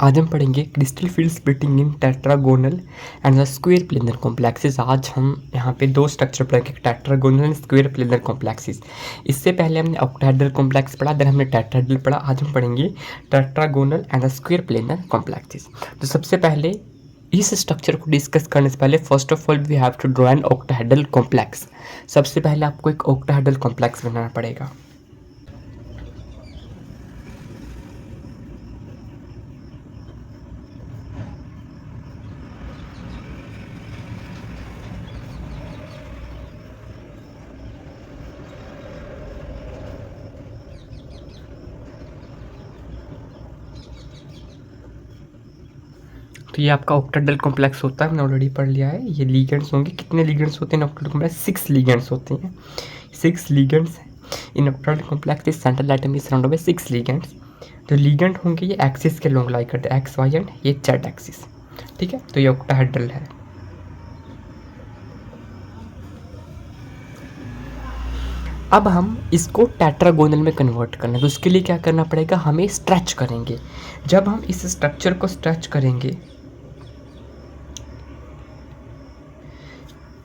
आज हम पढ़ेंगे crystal field splitting in tetragonal and the square planar complexes. आज हम यहाँ पे दो स्ट्रक्चर पढ़ेंगे, tetragonal and square planar complexes. इससे पहले हमने ऑक्टाहेड्रल कॉम्प्लेक्स पढ़ा, देन हमने टेट्राहेड्रल पढ़ा। आज हम पढ़ेंगे tetragonal and the square planar complexes. तो सबसे पहले इस स्ट्रक्चर को डिस्कस करने से पहले first of all we have to draw an octahedral complex. सबसे पहले आपको एक ऑक्टाहेड्रल कॉम्प्लेक्स बनाना पड़ेगा। तो ये आपका ऑक्टाहेड्रल कॉम्प्लेक्स होता है, हमने ऑलरेडी पढ़ लिया है। ये लीगेंड्स होंगे, कितने लीगेंड्स होते हैं ऑक्टाहेड्रल कॉम्प्लेक्स? 6 लीगेंड्स होते हैं, 6 ligands in octahedral complex. This central atom is surrounded by 6 ligands. तो लीगेंड होंगे ये एक्सिस के लॉन्ग लाई करते हैं, एक्स वाई एंड ये जेड एक्सिस, ठीक है। तो ये ऑक्टाहेड्रल है। अब हम इसको टेट्रागोनल में कन्वर्ट करना है, तो उसके लिए क्या करना पड़ेगा, हमें स्ट्रेच करेंगे। जब हम इस स्ट्रक्चर को स्ट्रेच करेंगे,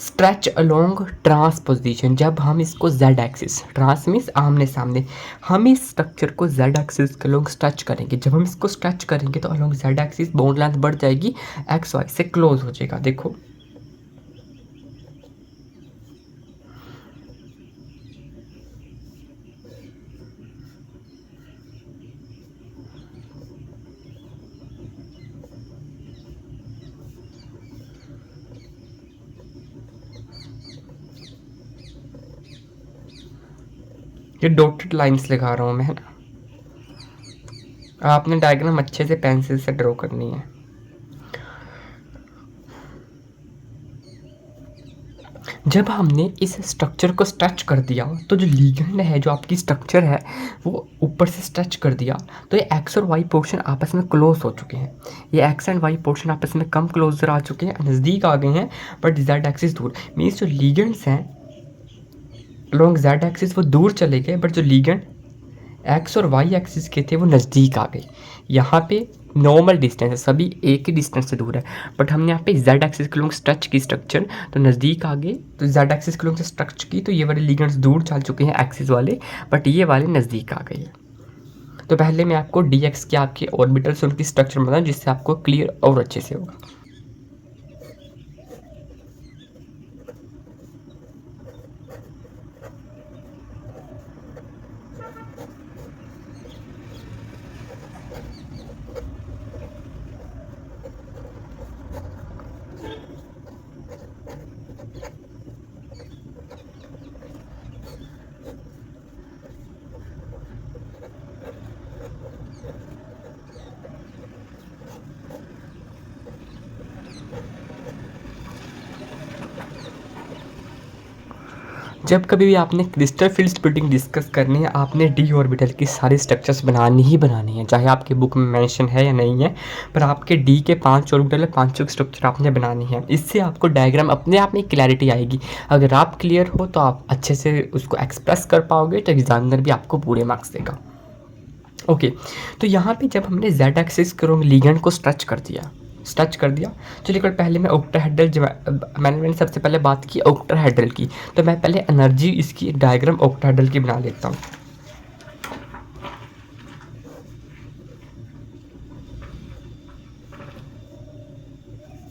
स्ट्रेच अलोंग ट्रांसपोजिशन, जब हम इसको जेड एक्सिस, ट्रांस मीन्स आमने सामने, हम इस स्ट्रक्चर को जेड एक्सिस के अलोंग स्ट्रेच करेंगे। जब हम इसको स्ट्रेच करेंगे तो along Z axis bond length बढ़ जाएगी, एक्स वाई से क्लोज हो जाएगा। देखो ये डॉटेड लाइंस लगा रहा हूँ मैं, है ना। आपने डायग्राम अच्छे से पेंसिल से ड्रॉ करनी है। जब हमने इस स्ट्रक्चर को स्ट्रेच कर दिया तो जो लीगेंड है, जो आपकी स्ट्रक्चर है, वो ऊपर से स्ट्रेच कर दिया, तो ये एक्स और वाई पोर्शन आपस में क्लोज हो चुके हैं। ये एक्स एंड वाई पोर्शन आपस में कम क्लोजर आ चुके हैं, नज़दीक आ गए हैं, बट जेड एक्सिस दूर। मीन्स जो लीगेंड्स हैं लॉन्ग जेड एक्सिस वो दूर चले गए, बट जो लीगेंड एक्स और वाई एक्सिस के थे वो नज़दीक आ गए। यहाँ पे नॉर्मल डिस्टेंस है, सभी एक ही डिस्टेंस से दूर है, बट हमने यहाँ पे जेड एक्सिस के लोग स्ट्रेच की स्ट्रक्चर, तो नज़दीक आ गए। तो जेड एक्सिस के लोग से स्ट्रेच की तो ये वाले लीगेंड्स दूर चल चुके हैं एक्सिस वाले, बट ये वाले नज़दीक आ गए। तो पहले मैं आपको डी एक्स के आपके ऑर्बिटल्स उनकी स्ट्रक्चर बताऊँ, जिससे आपको क्लियर और अच्छे से होगा। जब कभी भी आपने क्रिस्टल फील्ड स्प्लिटिंग डिस्कस करनी है, आपने डी ऑर्बिटल की सारी स्ट्रक्चर्स बनानी ही बनानी है, चाहे आपके बुक में मेंशन है या नहीं है, पर आपके डी के 5 ऑर्बिटल है, 5 स्ट्रक्चर आपने बनानी है। इससे आपको डायग्राम अपने आप में क्लैरिटी आएगी। अगर आप क्लियर हो तो आप अच्छे से उसको एक्सप्रेस कर पाओगे, तो एग्जामिनर भी आपको पूरे मार्क्स देगा। ओके, तो यहाँ पे जब हमने जेड एक्सिस के लीगेंड को स्ट्रेच कर दिया, चलिए पहले मैं ऑक्टाहेड्रल, मैंने सबसे पहले बात की ऑक्टाहेड्रल की, तो मैं पहले एनर्जी इसकी डायग्राम ऑक्टाहेड्रल की बना लेता हूँ।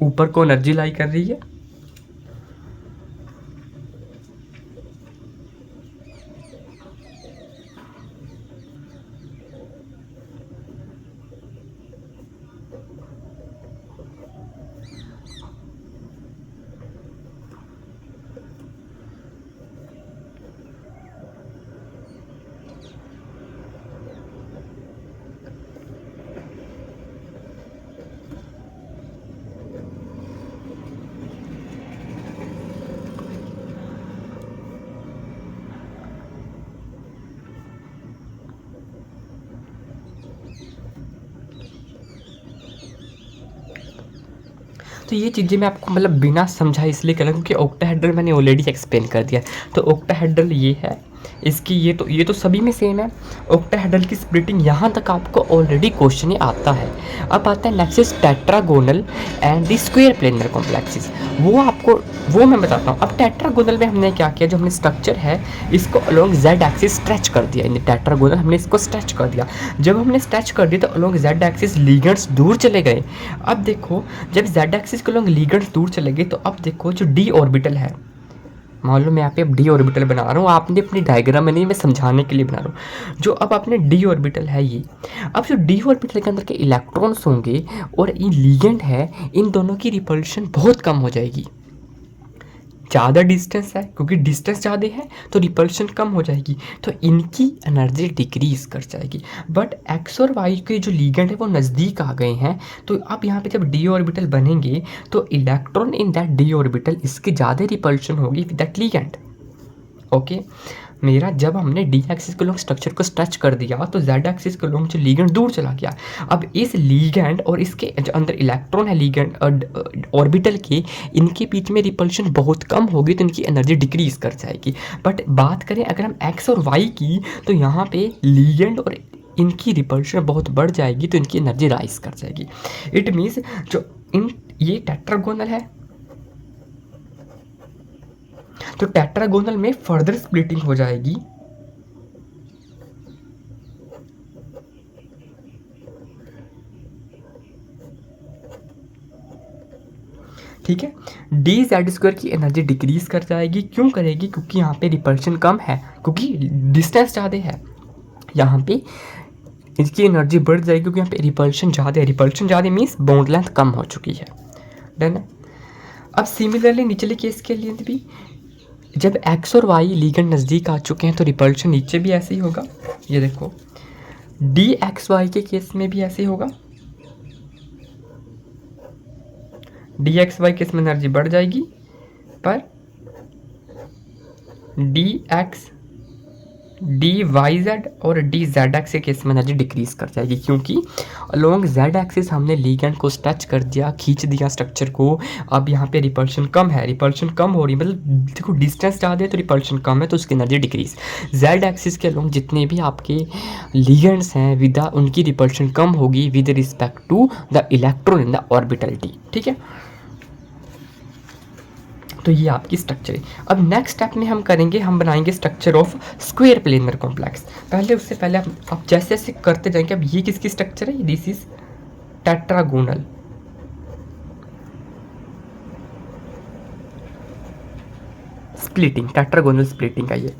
ऊपर को एनर्जी लाई कर रही है, तो ये चीज़ें मैं आपको मतलब बिना समझाए इसलिए कर रहा हूँ क्योंकि ऑक्टाहेड्रल मैंने ऑलरेडी एक्सप्लेन कर दिया। तो ऑक्टाहेड्रल ये है, इसकी ये तो सभी में सेम है। ऑक्टाहेड्रल की स्प्लिटिंग यहाँ तक आपको ऑलरेडी क्वेश्चन ही आता है। अब आता है next is tetragonal and the square planar complexes. वो मैं बताता हूँ। अब टेट्रागोनल में हमने क्या किया, जो हमने स्ट्रक्चर है इसको अलोंग जेड एक्सिस स्ट्रेच कर दिया। इन टेट्रागोनल हमने इसको स्ट्रेच कर दिया। जब हमने स्ट्रेच कर दिया तो अलोंग जेड एक्सिस लिगेंड्स दूर चले गए। अब देखो जब जेड एक्सिस के अलोंग लिगेंड्स दूर चले गए तो अब देखो जो डी ऑर्बिटल है, मान लो मैं यहाँ पे अब डी ऑर्बिटल बना रहा हूँ, आपने अपनी डायग्राम में नहीं, मैं समझाने के लिए बना रहा हूँ। जो अब आपने डी ऑर्बिटल है ये, अब जो डी ऑर्बिटल के अंदर के इलेक्ट्रॉन्स होंगे और ये लिगेंड है, इन दोनों की रिपल्शन बहुत कम हो जाएगी। ज़्यादा डिस्टेंस है, क्योंकि डिस्टेंस ज़्यादा है तो रिपल्शन कम हो जाएगी, तो इनकी एनर्जी डिक्रीज कर जाएगी। बट एक्स और वाई के जो लिगेंड है वो नज़दीक आ गए हैं, तो अब यहाँ पे जब डी ऑर्बिटल बनेंगे तो electron in that D orbital इसकी ज़्यादा रिपल्शन होगी विद दैट लिगेंड। ओके, मेरा जब हमने डी एक्सिस के लोग स्ट्रक्चर को स्ट्रेच कर दिया तो जेड एक्सिस के लोग जो लिगेंड दूर चला गया। अब इस लिगेंड और इसके जो अंदर इलेक्ट्रॉन है लिगेंड ऑर्बिटल के, इनके बीच में रिपल्शन बहुत कम होगी तो इनकी एनर्जी डिक्रीज कर जाएगी। बट बात करें अगर हम एक्स और वाई की, तो यहाँ पे लिगेंड और इनकी रिपल्शन बहुत बढ़ जाएगी तो इनकी एनर्जी राइज कर जाएगी। इट मीन्स जो ये टेट्रागोनल है तो टेट्रागोनल में फर्दर स्प्लिटिंग हो जाएगी। ठीक है, डी जेड स्क्वायर की एनर्जी डिक्रीज कर जाएगी। क्यों करेगी? क्योंकि यहाँ पे रिपल्शन कम है, क्योंकि डिस्टेंस ज़्यादा है। यहाँ पे इसकी एनर्जी बढ़ जाएगी क्योंकि यहाँ पे रिपल्शन ज़्यादा है। रिपल्शन ज़्यादा मीन्स बॉन्ड लेंथ कम हो चुकी है। डन है। अब सिमिलरली निचले केस के लिए भी जब एक्स और वाई लिगेंड नज़दीक आ चुके हैं तो रिपल्शन नीचे भी ऐसे ही होगा। ये देखो डी एक्स वाई के केस में भी ऐसे ही होगा। डी एक्स वाई केस में एनर्जी बढ़ जाएगी, पर D X D Y Z और डी जेड एक्स के केस में एनर्जी डिक्रीज कर जाएगी, क्योंकि अलोंग जेड एक्सिस हमने लिगेंड को टच कर दिया, खींच दिया स्ट्रक्चर को। अब यहाँ पे रिपल्शन कम है, रिपल्शन कम हो रही, मतलब देखो डिस्टेंस ज़्यादा है तो रिपल्शन कम है तो उसकी एनर्जी डिक्रीज। जेड एक्सिस के अलोंग जितने भी आपके लिगेंड्स हैं विद उनकी रिपल्शन कम होगी with respect to the electron in the orbital D. ठीक है, तो ये आपकी स्ट्रक्चर है। अब नेक्स्ट स्टेप में हम करेंगे, हम बनाएंगे structure of square planar complex. पहले उससे पहले आप जैसे जैसे करते जाएंगे। अब ये किसकी स्ट्रक्चर है? This is tetragonal. Splitting, tetragonal splitting का ये।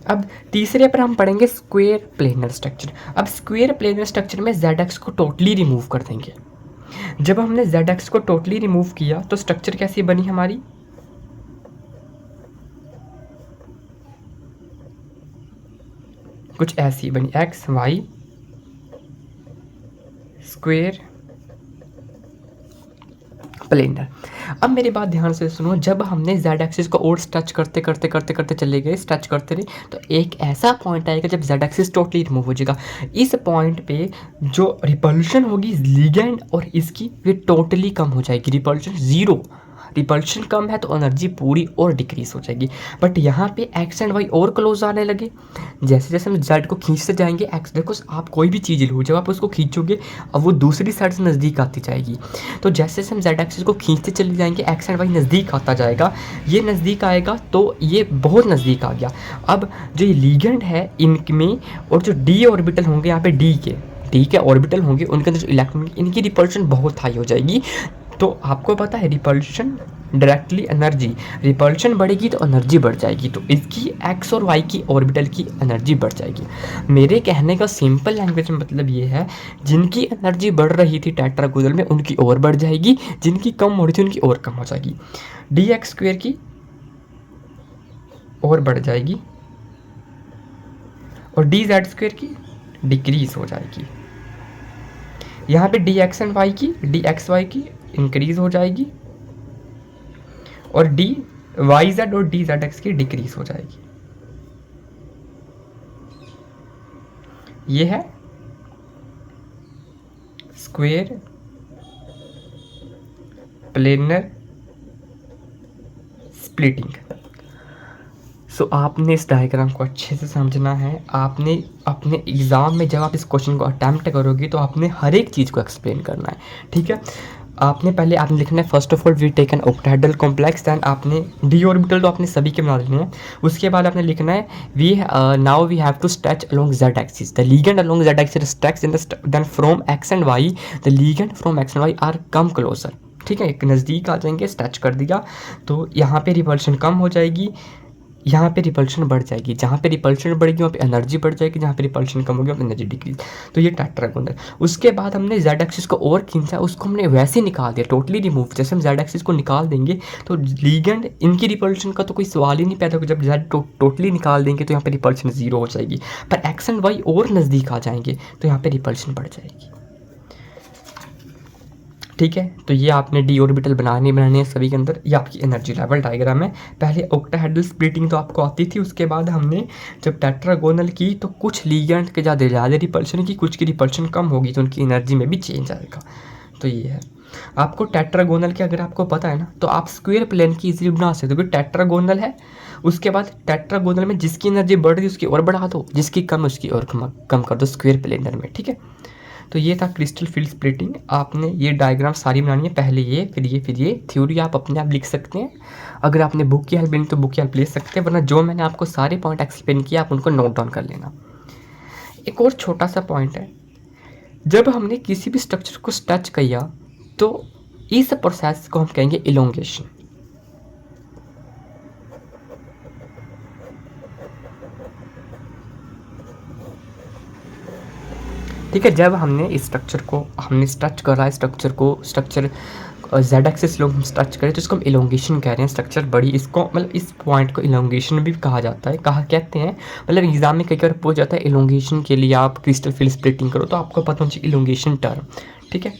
अब तीसरे पर हम पढ़ेंगे स्क्वायर प्लेनर स्ट्रक्चर। अब स्क्वायर प्लेनर स्ट्रक्चर में जेड एक्स को टोटली रिमूव कर देंगे। जब हमने जेड एक्स को टोटली रिमूव किया तो स्ट्रक्चर कैसी बनी हमारी? कुछ ऐसी बनी, एक्स वाई स्क्वायर प्लेनर। अब मेरी बात ध्यान से सुनो, जब हमने जेड एक्सिस को और स्ट्रेच करते करते करते करते चले गए, स्ट्रेच करते रहे, तो एक ऐसा पॉइंट आएगा जब जेड एक्सिस टोटली रिमूव हो जाएगा। इस पॉइंट पे जो रिपल्शन होगी लिगेंड और इसकी वे टोटली कम हो जाएगी, रिपल्शन जीरो। रिपल्शन कम है तो एनर्जी पूरी और डिक्रीज हो जाएगी। बट यहाँ पे एक्स एंड वाई और क्लोज आने लगे। जैसे जैसे हम जेड को खींचते जाएंगे, एक्स, देखो आप कोई भी चीज़ लो, जब आप उसको खींचोगे अब वो दूसरी साइड से नज़दीक आती जाएगी। तो जैसे जैसे हम जेड एक्सिस को खींचते चले जाएंगे, एक्स एंड वाई नज़दीक आता जाएगा। ये नज़दीक आएगा तो ये बहुत नज़दीक आ गया। अब जो ये लिगेंड है इनमें और जो डी ऑर्बिटल होंगे, यहाँ पे डी के ऑर्बिटल होंगे, उनके अंदर जो इलेक्ट्रॉन, इनकी रिपल्शन बहुत हाई हो जाएगी। तो आपको पता है रिपल्शन डायरेक्टली एनर्जी, रिपल्शन बढ़ेगी तो एनर्जी बढ़ जाएगी, तो इसकी एक्स और वाई की ऑर्बिटल की एनर्जी बढ़ जाएगी। मेरे कहने का सिंपल लैंग्वेज में मतलब ये है, जिनकी एनर्जी बढ़ रही थी टेट्रागोनल में उनकी और बढ़ जाएगी, जिनकी कम हो रही थी उनकी और कम हो जाएगी। डी एक्स स्क्वायर की और बढ़ जाएगी और डी जेड स्क्वायर की डिक्रीज हो जाएगी। यहाँ पे डी एक्स एंड वाई की, डी एक्स वाई की इंक्रीज हो जाएगी और डी वाई जेड और डी जेड एक्स की डिक्रीज हो जाएगी। ये है स्क्वायर प्लेनर स्प्लिटिंग। सो आपने इस डायग्राम को अच्छे से समझना है। आपने अपने एग्ज़ाम में जब आप इस क्वेश्चन को अटैम्प्ट करोगे तो आपने हर एक चीज़ को एक्सप्लेन करना है, ठीक है। आपने लिखना है first of all we take an octahedral complex, then आपने डी ऑर्बिटल तो आपने सभी के बना देने हैं। उसके बाद आपने लिखना है we now we have to stretch along Z axis, the ligand along Z axis stretch in then from X and Y the ligand from X and Y are come closer, ठीक है। एक नज़दीक आ जाएंगे, स्ट्रेच कर दिया तो यहाँ पे रिपल्शन कम हो जाएगी, यहाँ पे रिपल्शन बढ़ जाएगी। जहाँ पे रिपल्शन बढ़ेगी वहाँ पे एनर्जी बढ़ जाएगी, जहाँ पे रिपल्शन कम होगी वहाँ पे एनर्जी डिक्रीज। तो ये टेट्रागोनल। उसके बाद हमने जेड एक्सिस को और खींचा, उसको हमने वैसे ही निकाल दिया, टोटली रिमूव। जैसे हम जेड एक्सिस को निकाल देंगे तो लीगेंड इनकी रिपल्शन का तो कोई सवाल ही नहीं पैदा होगा। जब जेड टोटली निकाल देंगे तो यहाँ पे रिपल्शन जीरो हो जाएगी, पर एक्स एंड वाई और नज़दीक आ जाएंगे तो यहाँ पे रिपल्शन बढ़ जाएगी, ठीक है। तो ये आपने डी ऑर्बिटल बनाने हैं सभी के अंदर। ये आपकी एनर्जी लेवल डायग्राम है। पहले ऑक्टाहेड्रल स्प्लिटिंग तो आपको आती थी, उसके बाद हमने जब टेट्रागोनल की तो कुछ लीगेंड के ज़्यादा रिपल्शन की, कुछ की रिपल्शन कम होगी तो उनकी एनर्जी में भी चेंज आएगा। तो ये है आपको टेट्रागोनल के, अगर आपको पता है ना तो आप स्क्वायर प्लेन की इजीली बना सकते हो। क्योंकि टेट्रागोनल है, उसके बाद टेट्रागोनल में जिसकी एनर्जी बढ़ रही है उसकी और बढ़ा दो, जिसकी कम उसकी और कम कर दो स्क्वायर प्लेनर में, ठीक है। तो ये था क्रिस्टल फील्ड स्प्लिटिंग। आपने ये डायग्राम सारी बनानी है, पहले ये फिर ये थ्योरी आप अपने आप लिख सकते हैं। अगर आपने बुक की हेल्प लेनी तो बुक की हेल्प ले सकते हैं, वरना जो मैंने आपको सारे पॉइंट एक्सप्लेन किया आप उनको नोट डाउन कर लेना। एक और छोटा सा पॉइंट है, जब हमने किसी भी स्ट्रक्चर को स्ट्रेच किया तो इस प्रोसेस को हम कहेंगे इलोंगेशन, ठीक है। जब हमने इस स्ट्रक्चर को स्ट्रेच करा, स्ट्रक्चर जेड एक्सिस लोग हम स्ट्रेच करें तो इसको हम इलोंगेशन कह रहे हैं। स्ट्रक्चर बड़ी, इसको मतलब इस पॉइंट को इलोंगेशन भी कहा जाता है, कहते हैं। मतलब एग्जाम में कई बार पूछ जाता है इलोंगेशन के लिए आप क्रिस्टल फील्ड स्प्लिटिंग करो, तो आपको पता होना चाहिए इलोंगेशन टर्म, ठीक है।